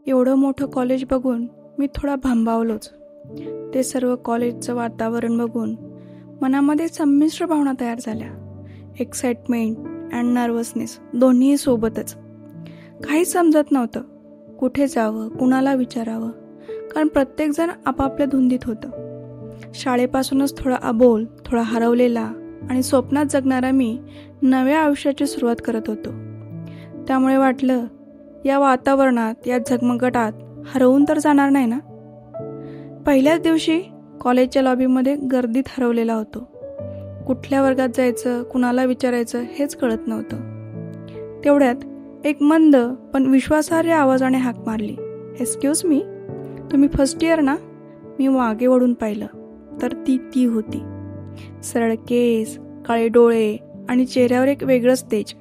एवढं मोठं कॉलेज बघून मी थोडा भांबावलोच. ते सर्व कॉलेजचं वातावरण बघून मनामध्ये संमिश्र भावना तयार झाल्या. एक्साइटमेंट अँड नर्वसनेस दोन्ही सोबतच. काहीच समजत नव्हतं. कुठे जावं, कुणाला विचारावं, कारण प्रत्येकजण आपापल्या धुंदीत होतं. शाळेपासूनच थोडा अबोल, थोडा हरवलेला आणि स्वप्नात जगणारा मी नव्या आयुष्याची सुरुवात करत होतो. त्यामुळे वाटलं, या वातावरणात, या झगमगाटात हरवून तर जाणार नाही ना. पहिल्याच दिवशी कॉलेजच्या लॉबीमध्ये गर्दीत हरवलेला होतो. कुठल्या वर्गात जायचं, कुणाला विचारायचं हेच कळत नव्हतं. तेवढ्यात एक मंद पण विश्वासार्ह आवाजाने हाक मारली, एक्सक्यूज मी, तुम्ही फर्स्ट इयर ना? मी मागे वळून पाहिलं तर ती होती. सरळ केस, काळे डोळे आणि चेहऱ्यावर एक वेगळंच तेज.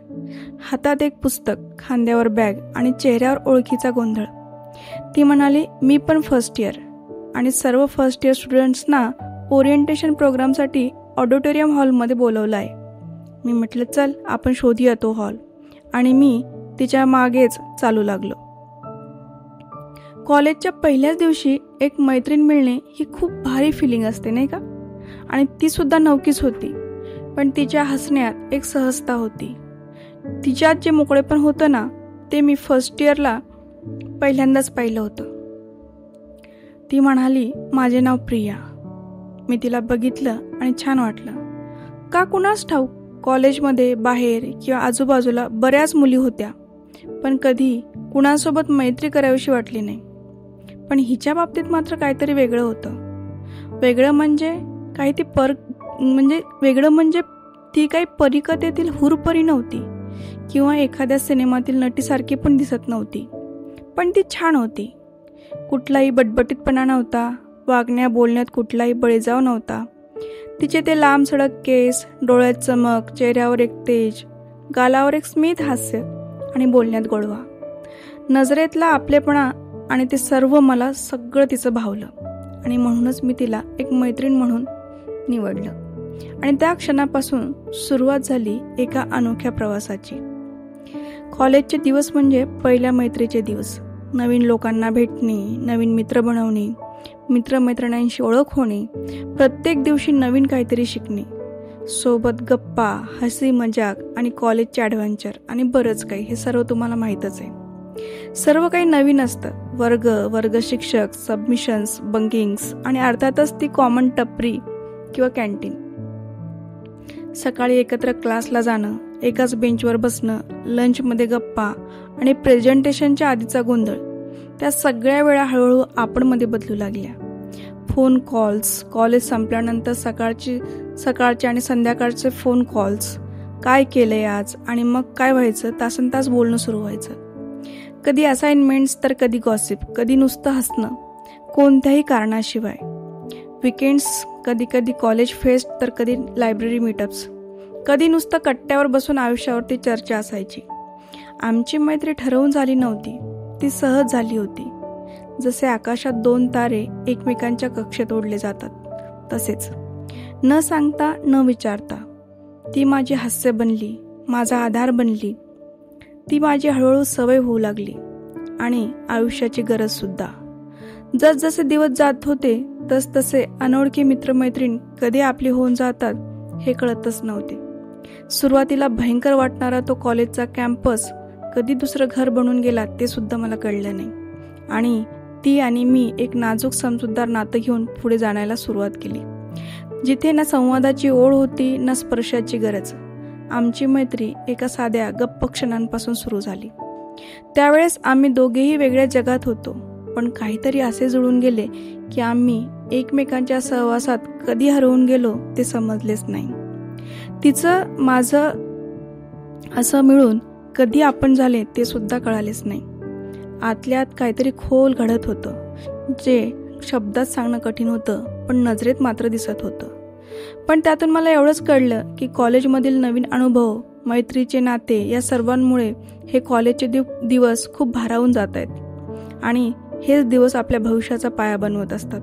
हातात एक पुस्तक, खांद्यावर बॅग आणि चेहऱ्यावर ओळखीचा गोंधळ. ती म्हणाली, मी पण फर्स्ट इयर आणि सर्व फर्स्ट इयर स्टुडंट्सना ओरिएंटेशन प्रोग्रामसाठी ऑडिटोरियम हॉलमध्ये बोलवलं आहे. मी म्हटलं, चल आपण शोधूया तो हॉल, आणि मी तिच्या मागेच चालू लागलो. कॉलेजच्या पहिल्याच दिवशी एक मैत्रीण मिळणे ही खूप भारी फिलिंग असते नाही का. आणि ती सुद्धा नवकीच होती, पण तिच्या हसण्यात एक सहजता होती. तिच्यात जे मोकळेपण होतं ना, ते मी फर्स्ट इयरला पहिल्यांदाच पाहिलं होतं. ती म्हणाली, माझे नाव प्रिया. मी तिला बघितलं आणि छान वाटलं. का कुणास ठाऊक, कॉलेजमध्ये, बाहेर किंवा आजूबाजूला बऱ्याच मुली होत्या, पण कधी कुणासोबत मैत्री करावीशी वाटली नाही. पण हिच्या बाबतीत मात्र काहीतरी वेगळं होतं. वेगळं म्हणजे ती काही परीकथेतील हुरपरी नव्हती किंवा एखाद्या सिनेमातील नटीसारखी पण दिसत नव्हती, पण ती छान होती. कुठलाही बटबटीतपणा नव्हता, वागण्या बोलण्यात कुठलाही बळीजाव नव्हता. तिचे ते लांब सडक केस, डोळ्यात चमक, चेहऱ्यावर एक तेज, गालावर एक स्मित हास्य आणि बोलण्यात गोडवा, नजरेतला आपलेपणा, आणि ते सर्व मला सगळं तिचं भावलं. आणि म्हणूनच मी तिला एक मैत्रीण म्हणून निवडलं. आणि त्या क्षणापासून सुरुवात झाली एका अनोख्या प्रवासाची. कॉलेजचे दिवस म्हणजे पहिल्या मैत्रीचे दिवस. नवीन लोकांना भेटणे, नवीन मित्र बनवणे, मित्रमैत्रिणींशी ओळख होणे, प्रत्येक दिवशी नवीन काहीतरी शिकणे, सोबत गप्पा, हसी मजाक आणि कॉलेजचे ॲडव्हेंचर आणि बरंच काही. हे सर्व तुम्हाला माहीतच आहे. सर्व काही नवीन असतं. वर्ग शिक्षक, सबमिशन्स, बंकिंग्स आणि अर्थातच ती कॉमन टपरी किंवा कॅन्टीन. सकाळी एकत्र क्लासला जाणं, एकाच बेंचवर बसणं, लंचमध्ये गप्पा आणि प्रेझेंटेशनच्या आधीचा गोंधळ. त्या सगळ्या वेळा हळूहळू आपणमध्ये बदलू लागल्या. फोन कॉल्स, कॉलेज संपल्यानंतर सकाळचे आणि संध्याकाळचे फोन कॉल्स, काय केलंय आज, आणि मग काय व्हायचं, तासनतास बोलणं सुरू व्हायचं. कधी असाइनमेंट्स तर कधी गॉसिप, कधी नुसतं हसणं कोणत्याही कारणाशिवाय. विकेंड्स, कधी कॉलेज फेस्ट तर कधी लायब्ररी मीटअप्स, कधी नुसतं कट्ट्यावर बसून आयुष्यावरती चर्चा असायची. आमची मैत्री ठरवून झाली नव्हती, ती सहज झाली होती. जसे आकाशात दोन तारे एकमेकांच्या कक्षेत ओढले जातात तसेच. न सांगता, न विचारता ती माझी हास्य बनली, माझा आधार बनली. ती माझी हळूहळू सवय होऊ लागली आणि आयुष्याची गरज सुद्धा. जसजसे दिवस जात होते तसतसे अनोळखी मित्रमैत्रीण कधी आपली होऊन जातात हे कळतच नव्हते. सुरुवातीला भयंकर वाटणारा तो कॉलेजचा कॅम्पस कधी दुसरं घर बनून गेला ते सुद्धा मला कळलं नाही. आणि ती आणि मी एक नाजूक समजूतदार नातं घेऊन पुढे जाण्याला सुरुवात केली, जिथे ना संवादाची ओढ होती ना स्पर्शाची गरज. आमची मैत्री एका साध्या गप्प क्षणांपासून सुरू झाली. त्यावेळेस आम्ही दोघेही वेगळ्या जगात होतो, पण काहीतरी असे जुळून गेले की आम्ही एकमेकांच्या सहवासात कधी हरवून गेलो ते समजलेच नाही. तिचं माझं असं मिळून कधी आपण झाले ते सुद्धा कळालेच नाही. आतल्यात काहीतरी खोल घडत होतं, जे शब्दात सांगणं कठीण होतं, पण नजरेत मात्र दिसत होतं. पण त्यातून मला एवढंच कळलं की कॉलेजमधील नवीन अनुभव, मैत्रीचे नाते या सर्वांमुळे हे कॉलेजचे दिवस खूप भारावून जात आहेत आणि हेच दिवस आपल्या भविष्याचा पाया बनवत असतात.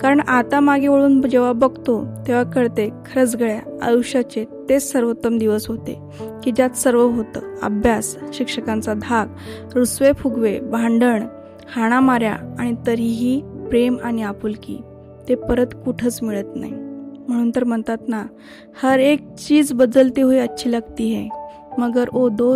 कारण आता मागे वळून जेव्हा बघतो तेव्हा कळते, खरंच गळ्या आयुष्याचे तेच सर्वोत्तम दिवस होते की ज्यात सर्व होतं. अभ्यास, शिक्षकांचा धाक, रुसवे फुगवे, भांडण, हाणामाऱ्या आणि तरीही प्रेम आणि आपुलकी ते परत कुठंच मिळत नाही. म्हणून तर म्हणतात ना, हर एक चीज बदलती हुई अच्छी लगती है, मगर ओ दोस्त